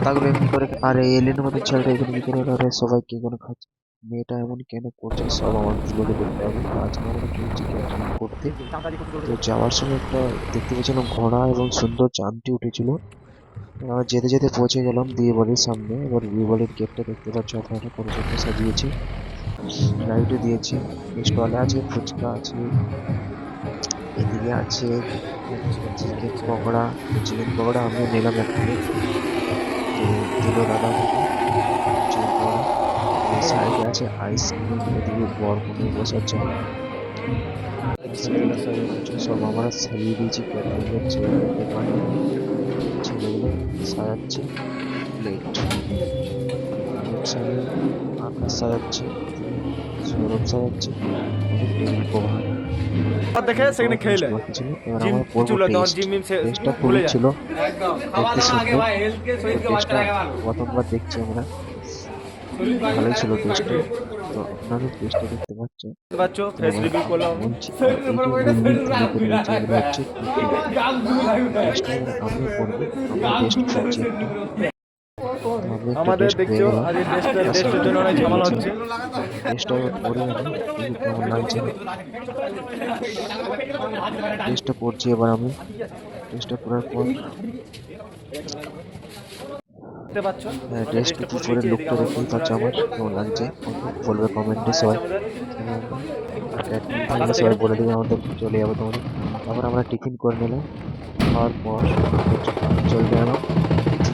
পাতাগুলো এমনি করে, আর এই এলিয়েনের মতো ছেলেটা এখানে কি করে ওরা সবাই কি করে খাচ্ছে, মেয়েটা এমন কেন করছে, সব আমার ব্লগে দেখতে হবে। তো আজকে আমরা চলছি ক্যাটারিং করতে। তো যাওয়ার সময় একটা দেখতে পেয়েছিলাম ঘোড়া এবং সুন্দর চাঁদটি উঠেছিল। আমরা যেতে যেতে পৌঁছে গেলাম বিয়ে বাড়ির সামনে। এবার বিয়ে বাড়ির গেটটা দেখতে পাচ্ছ আপনারা কত সুন্দর সাজিয়েছে, লাইটও দিয়েছে। স্টলে আছে ফুচকা আছে, এদিকে আছে চিকেন পকোড়া। চিকেন পকোড়া আমিও নিলাম এক প্লেট, তো দিল দাদা আমাকে চিকেন পকোড়া। এই সাইডে আছে আইসক্রিম, এদিকে বর কনে বসার জন্য সব আমরা সাজিয়ে দিয়েছি। ক্যাটারিং এর ছেলেগুলোকে বানিয়ে ছেলেগুলো সাজাচ্ছে প্লেট, প্লেট সাজিয়ে আকাশ সাজাচ্ছে, সৌরভ সাজাচ্ছে, ওদের টেবিল কভার দেখে সেখানে খেলে বাকি ছিল। এবার জিম আমরা কিছু করবো তখন টেস্ট। জিম মিম টেস্টটা ভুলে খুবই যায় ছিল একদম খাওয়া দেখতে দাওয়ার আগে সুন্দর। ভাই হেলথকে শরীরকে বাঁচার টেস্টটা আগে ভালো প্রথমবার দেখছি আমরা, শরীর ভালো ভালোই থাকলে ছিল ঠিক টেস্টটা। থাকবে তো আপনাদের টেস্টটা দেখতে পাচ্ছ। দেখতে পাচ্ছ তো ফেস এবার রিভিউ করলাম আমি। বলছি, আর শরীরের এই উপর যে বইটা উল্লি শরীর তুলি রাখবে করে রয়েছে এগুলো হচ্ছে কুকি। গান শুনে লাগবে টেস্টটা এবার আমিও করবো, আমিও টেস্ট করছি একটা। তো আমি একটা আমাদের টেস্ট পেয়ে দেখছো গেলাম। আজ তার টেস্টের সাথে জন্য অনেক ঝামেলা বলছিলাম হচ্ছে। টেস্টটা করি আমি, দেখি কেমন লাগছে। টেস্টটা করছি এবার আমি। টেস্টটা করার পর দেখতে পাচ্ছ আমাদের টেস্ট টেস্টটা কি পুরো করে নিচে, এদিকে লুকটা আমার দেখতেই বন্ধুরা পাচ্ছ আছে। আমার কেমন লাগছে, বলবে কমেন্টে ভাই আছে সবাই। আমাদের আর ক্যাটারিং থাকলে সবাই বলে দেবে, আমাদের চলে যাবে তোমাদের। তারপর আমরা টিফিন করে নিলাম, খাওয়ার পর চলে গেলাম।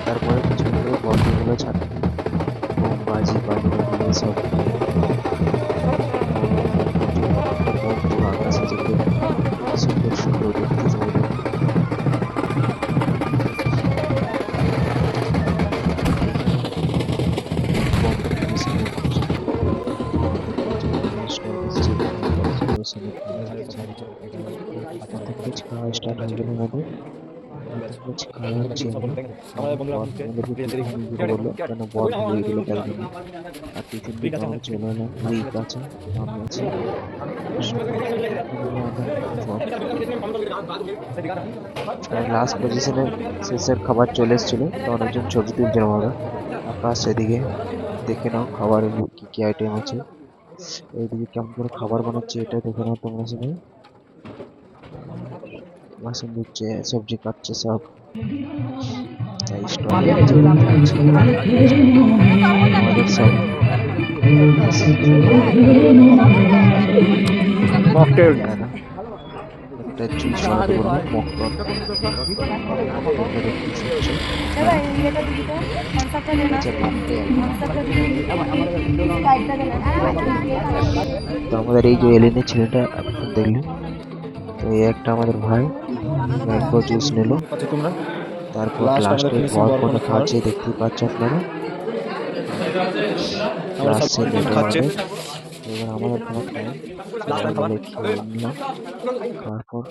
তারপরে কিছুক্ষণ পরে বন্ধুগুলো ছাড়তে বোম বাজি বাজি বাজি সব বোম পুরো আকাশে যেগুলো সুন্দর সুন্দর দেখতে সবাই। খাওয়া স্টার্ট হয়ে গেল আমাদের। খাওয়া হচ্ছে বললো কেন বর হয়ে গেল একদিন। আর টিফিন দিতে আমরা চলে এলাম, রিক আছে, আমি আছি। লাস্ট পজিশনে শেষের খাবার চলে এসেছিল, তো অনেকজন ছবি তুলছিলাম আমরা। আকাশ এদিকে দেখে নাও খাবার কি কি আইটেম আছে, এইদিকে কেমন করে খাবার বানাচ্ছে এটা দেখে নাও তোমরা সবাই। বাসন দিচ্ছে, সবজি কাটছে সব। তাই স্টলে আমাদের সব মকটেল একটা জুস বানাতে বলবো, মকটন। দাদা এটা দিবি তো কনসেপ্টটা দে না কনসেপ্টটা দিবি সাইডটা দে না তো আমাদের এই যে এলিনের ছেলেটা এখন দেখলেন, তো এই একটা আমাদের ভাই ম্যাঙ্গো জুস নিল। আচ্ছা তোমরা তারপর লাস্ট আমাদের লাস্টে ফিনিশিং বর বর কোনে কোনে খাওয়ার খাচ্ছে দেখতেই পাচ্ছ আপনারা। আমরা লাস্ট সব সিন এটা খাচ্ছে। আমাদের। এবার আমাদের খাওয়ার টাইম, সবাই মিলে খেয়ে নিলাম। খাওয়ার পর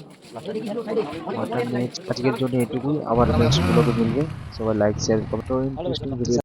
মাটন ম্যাচ আজকের জন্য এটুকুই, আবার নেক্সট ব্লগে মিলবে। সবাই like share comment, interesting video